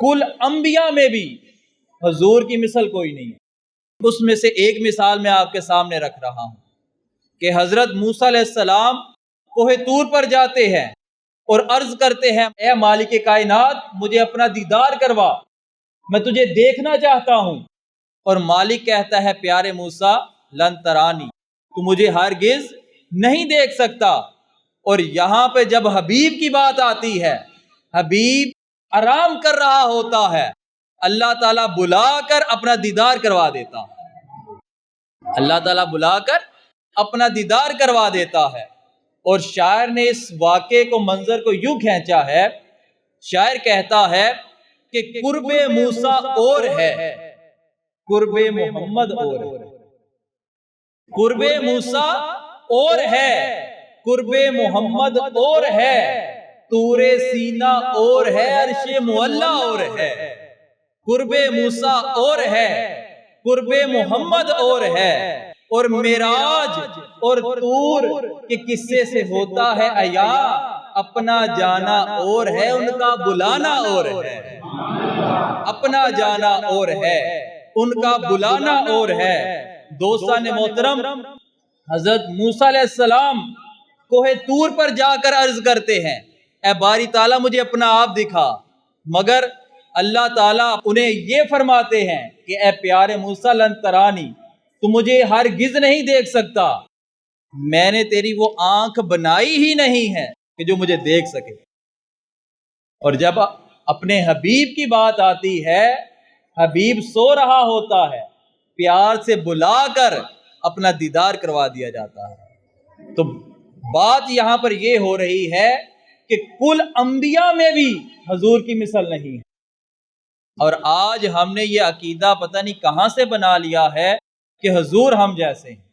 کل انبیاء میں بھی حضور کی مثل کوئی نہیں ہے۔ اس میں سے ایک مثال میں آپ کے سامنے رکھ رہا ہوں کہ حضرت موسیٰ علیہ السلام کوہ طور پر جاتے ہیں اور عرض کرتے ہیں اے مالک کائنات مجھے اپنا دیدار کروا، میں تجھے دیکھنا چاہتا ہوں۔ اور مالک کہتا ہے پیارے موسیٰ لن ترانی، تو مجھے ہرگز نہیں دیکھ سکتا۔ اور یہاں پہ جب حبیب کی بات آتی ہے، حبیب آرام کر رہا ہوتا ہے، اللہ تعالیٰ بلا کر اپنا دیدار کروا دیتا ہے، اللہ تعالیٰ بلا کر اپنا دیدار کروا دیتا ہے۔ اور شاعر نے اس واقعے کو منظر کو یوں کھینچا ہے، شاعر کہتا ہے کہ قرب موسیٰ اور ہے، قرب محمد اور ہے، قرب موسیٰ اور ہے، قرب محمد اور ہے، طور سینہ اور ہے، عرش معلیٰ اور ہے۔ قرب موسیٰ اور ہے، قرب محمد اور ہے، اور معراج اور طور کے قصے سے ہوتا ہے عیا، اپنا جانا اور ہے ان کا بلانا اور ہے، اپنا جانا اور ہے ان کا بلانا اور ہے۔ دوستان محترم، حضرت موسیٰ علیہ السلام کوہ طور پر جا کر عرض کرتے ہیں اے باری تعالیٰ مجھے اپنا آپ دکھا، مگر اللہ تعالیٰ انہیں یہ فرماتے ہیں کہ اے پیارے موسیٰ لن ترانی، تو مجھے ہرگز نہیں دیکھ سکتا، میں نے تیری وہ آنکھ بنائی ہی نہیں ہے کہ جو مجھے دیکھ سکے۔ اور جب اپنے حبیب کی بات آتی ہے، حبیب سو رہا ہوتا ہے، پیار سے بلا کر اپنا دیدار کروا دیا جاتا ہے۔ تو بات یہاں پر یہ ہو رہی ہے کہ کل انبیاء میں بھی حضور کی مثل نہیں ہے۔ اور آج ہم نے یہ عقیدہ پتہ نہیں کہاں سے بنا لیا ہے کہ حضور ہم جیسے ہیں۔